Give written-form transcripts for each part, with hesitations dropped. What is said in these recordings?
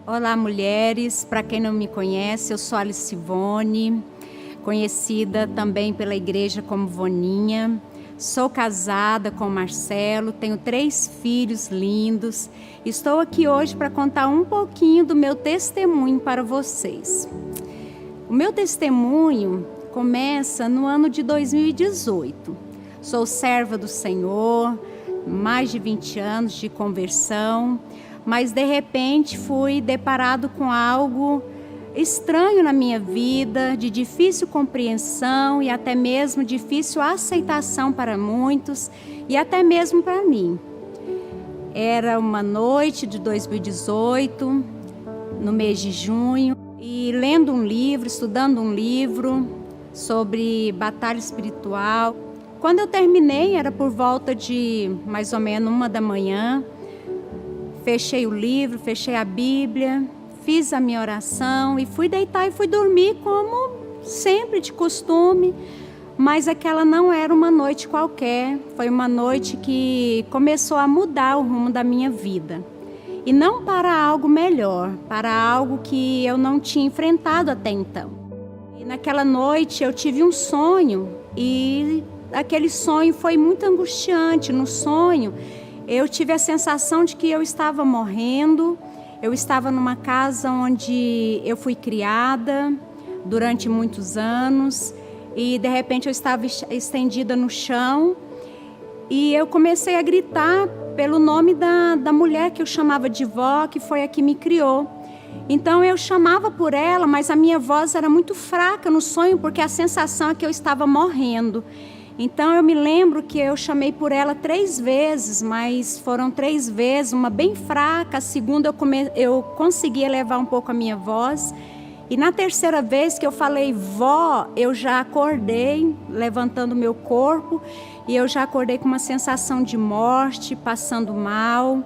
Olá, mulheres. Para quem não me conhece, eu sou Alice Ivone, conhecida também pela igreja como Voninha. Sou casada com o Marcelo, tenho 3 filhos lindos. Estou aqui hoje para contar um pouquinho do meu testemunho para vocês. O meu testemunho começa no ano de 2018. Sou serva do Senhor, mais de 20 anos de conversão, mas de repente fui deparado com algo estranho na minha vida, de difícil compreensão e até mesmo difícil aceitação para muitos e até mesmo para mim. Era uma noite de 2018, no mês de junho, e lendo um livro, estudando um livro sobre batalha espiritual. Quando eu terminei, era por volta de mais ou menos 1 da manhã. Fechei o livro, fechei a Bíblia, fiz a minha oração e fui deitar e fui dormir como sempre de costume. Mas aquela não era uma noite qualquer, foi uma noite que começou a mudar o rumo da minha vida. E não para algo melhor, para algo que eu não tinha enfrentado até então. E naquela noite eu tive um sonho e aquele sonho foi muito angustiante. No sonho eu tive a sensação de que eu estava morrendo. Eu estava numa casa onde eu fui criada durante muitos anos e de repente eu estava estendida no chão e eu comecei a gritar pelo nome da mulher que eu chamava de vó, que foi a que me criou. Então eu chamava por ela, mas a minha voz era muito fraca no sonho porque a sensação é que eu estava morrendo. Então eu me lembro que eu chamei por ela 3 vezes, mas foram 3 vezes, uma bem fraca, a segunda eu consegui elevar um pouco a minha voz. E na 3ª vez que eu falei vó, eu já acordei, levantando o meu corpo, e eu já acordei com uma sensação de morte, passando mal.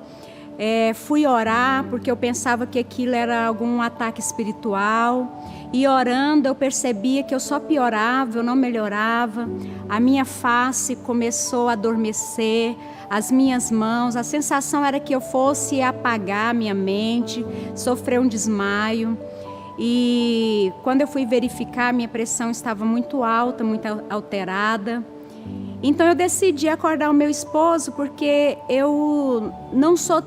Fui orar porque eu pensava que aquilo era algum ataque espiritual. E orando eu percebia que eu só piorava, eu não melhorava. A minha face começou a adormecer, as minhas mãos, a sensação era que eu fosse apagar minha mente, sofrer um desmaio. E quando eu fui verificar, minha pressão estava muito alta, muito alterada. Então eu decidi acordar o meu esposo porque eu não sou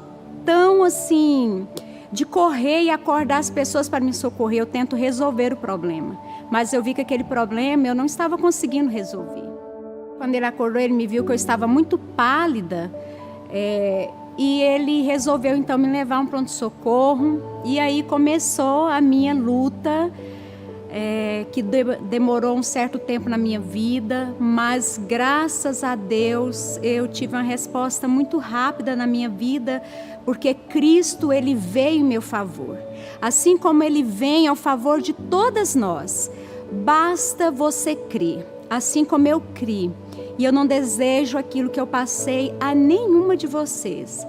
tão assim de correr e acordar as pessoas para me socorrer. Eu tento resolver o problema, mas eu vi que aquele problema eu não estava conseguindo resolver. Quando ele acordou, ele me viu que eu estava muito pálida, e ele resolveu então me levar a um pronto-socorro. E aí começou a minha luta, que demorou um certo tempo na minha vida, mas graças a Deus eu tive uma resposta muito rápida na minha vida, porque Cristo, ele veio em meu favor, assim como ele vem ao favor de todas nós. Basta você crer, assim como eu criei, e eu não desejo aquilo que eu passei a nenhuma de vocês.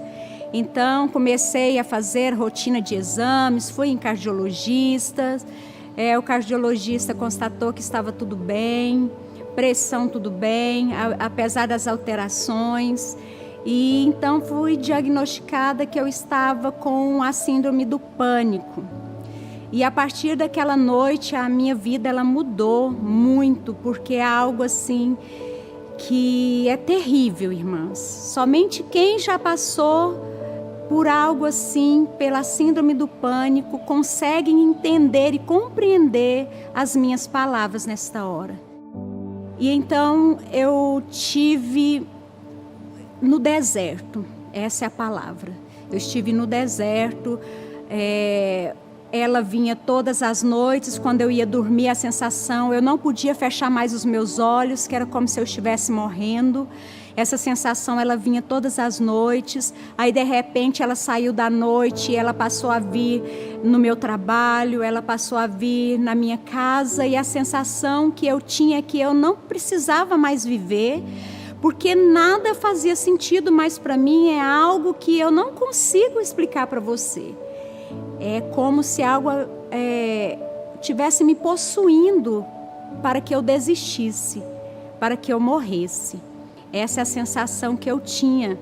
Então comecei a fazer rotina de exames, fui em cardiologistas. O cardiologista constatou que estava tudo bem, pressão tudo bem, apesar das alterações. E então fui diagnosticada que eu estava com a síndrome do pânico. E a partir daquela noite a minha vida ela mudou muito, porque é algo assim que é terrível, irmãs. Somente quem já passou por algo assim, pela síndrome do pânico, conseguem entender e compreender as minhas palavras nesta hora. E então eu tive no deserto, essa é a palavra. Eu estive no deserto, ela vinha todas as noites, quando eu ia dormir, a sensação, eu não podia fechar mais os meus olhos, que era como se eu estivesse morrendo. Essa sensação, ela vinha todas as noites, aí de repente ela saiu da noite, ela passou a vir no meu trabalho, ela passou a vir na minha casa, e a sensação que eu tinha é que eu não precisava mais viver, porque nada fazia sentido mais para mim, é algo que eu não consigo explicar para você. É como se algo tivesse me possuindo para que eu desistisse, para que eu morresse. Essa é a sensação que eu tinha.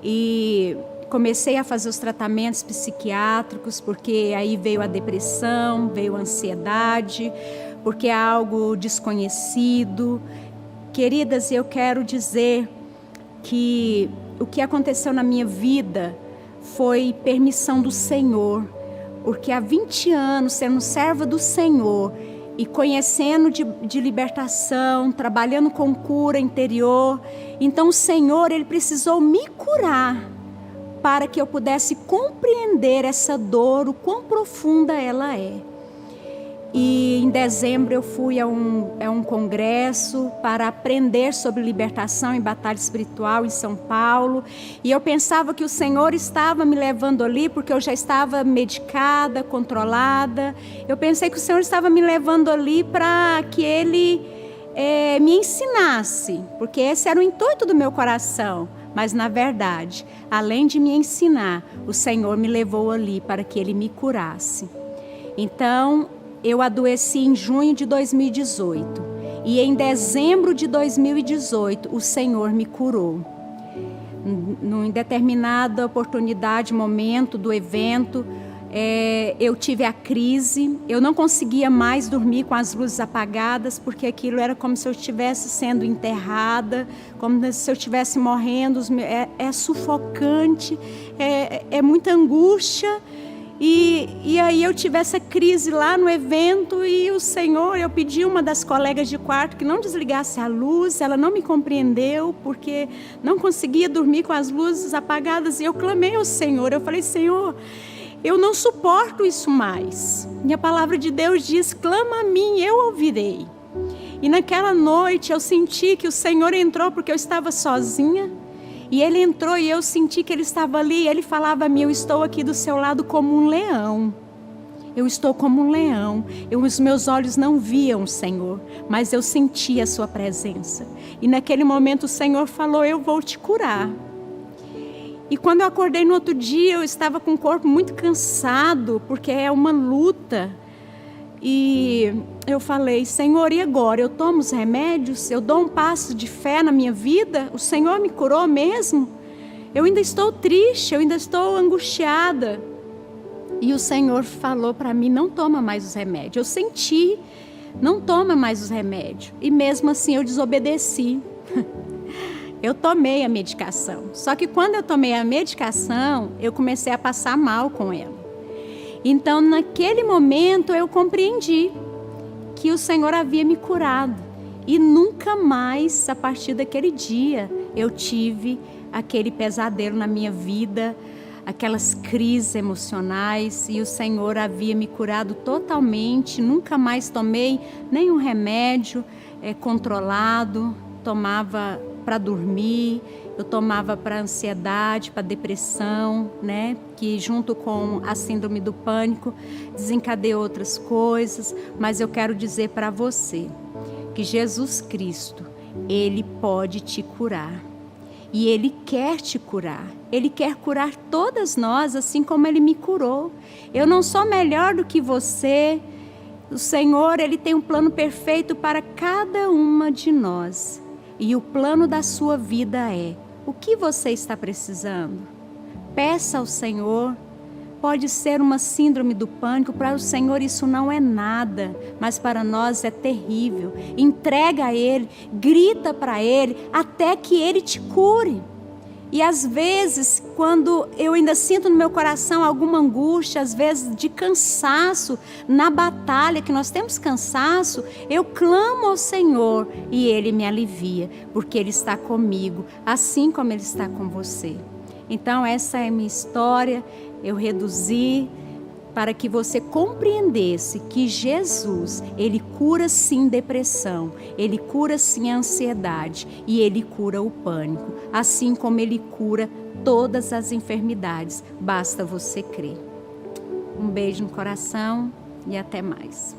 E comecei a fazer os tratamentos psiquiátricos, porque aí veio a depressão, veio a ansiedade, porque é algo desconhecido. Queridas, eu quero dizer que o que aconteceu na minha vida foi permissão do Senhor, porque há 20 anos, sendo serva do Senhor e conhecendo de libertação, trabalhando com cura interior, então o Senhor, Ele precisou me curar para que eu pudesse compreender essa dor, o quão profunda ela é. E em dezembro eu fui a um congresso para aprender sobre libertação e batalha espiritual em São Paulo. E eu pensava que o Senhor estava me levando ali porque eu já estava medicada, controlada. Eu pensei que o Senhor estava me levando ali para que Ele me ensinasse, porque esse era o intuito do meu coração. Mas na verdade, além de me ensinar, o Senhor me levou ali para que Ele me curasse. Então, eu adoeci em junho de 2018 e em dezembro de 2018 o Senhor me curou. Em determinada oportunidade, momento do evento, eu tive a crise, eu não conseguia mais dormir com as luzes apagadas, porque aquilo era como se eu estivesse sendo enterrada, como se eu estivesse morrendo, é sufocante, é muita angústia. E aí eu tive essa crise lá no evento e o Senhor, eu pedi uma das colegas de quarto que não desligasse a luz, ela não me compreendeu porque não conseguia dormir com as luzes apagadas e eu clamei ao Senhor, eu falei, Senhor, eu não suporto isso mais. E a palavra de Deus diz, clama a mim, eu ouvirei. E naquela noite eu senti que o Senhor entrou porque eu estava sozinha. E Ele entrou e eu senti que Ele estava ali. E Ele falava a mim, eu estou aqui do seu lado como um leão. Eu estou como um leão. Os meus olhos não viam o Senhor, mas eu sentia a sua presença. E naquele momento o Senhor falou, eu vou te curar. E quando eu acordei no outro dia, eu estava com o corpo muito cansado, porque é uma luta. E eu falei, Senhor, e agora? Eu tomo os remédios? Eu dou um passo de fé na minha vida? O Senhor me curou mesmo? Eu ainda estou triste, eu ainda estou angustiada. E o Senhor falou para mim, não toma mais os remédios. Eu senti, não toma mais os remédios. E mesmo assim eu desobedeci. Eu tomei a medicação. Só que quando eu tomei a medicação, eu comecei a passar mal com ela. Então, naquele momento, eu compreendi que o Senhor havia me curado. E nunca mais, a partir daquele dia, eu tive aquele pesadelo na minha vida, aquelas crises emocionais. E o Senhor havia me curado totalmente. Nunca mais tomei nenhum remédio controlado. Tomava para dormir, eu tomava para ansiedade, para depressão, né? Que junto com a síndrome do pânico desencadeou outras coisas. Mas eu quero dizer para você que Jesus Cristo, Ele pode te curar. E Ele quer te curar. Ele quer curar todas nós, assim como Ele me curou. Eu não sou melhor do que você. O Senhor, Ele tem um plano perfeito para cada uma de nós. E o plano da sua vida é, o que você está precisando? Peça ao Senhor. Pode ser uma síndrome do pânico, para o Senhor isso não é nada, mas para nós é terrível. Entrega a Ele, grita para Ele, até que Ele te cure. E às vezes, quando eu ainda sinto no meu coração alguma angústia, às vezes de cansaço, na batalha, que nós temos cansaço, eu clamo ao Senhor e Ele me alivia, porque Ele está comigo, assim como Ele está com você. Então essa é a minha história, eu reduzi para que você compreendesse que Jesus, Ele cura sim depressão, Ele cura sim a ansiedade e Ele cura o pânico, assim como Ele cura todas as enfermidades, basta você crer. Um beijo no coração e até mais.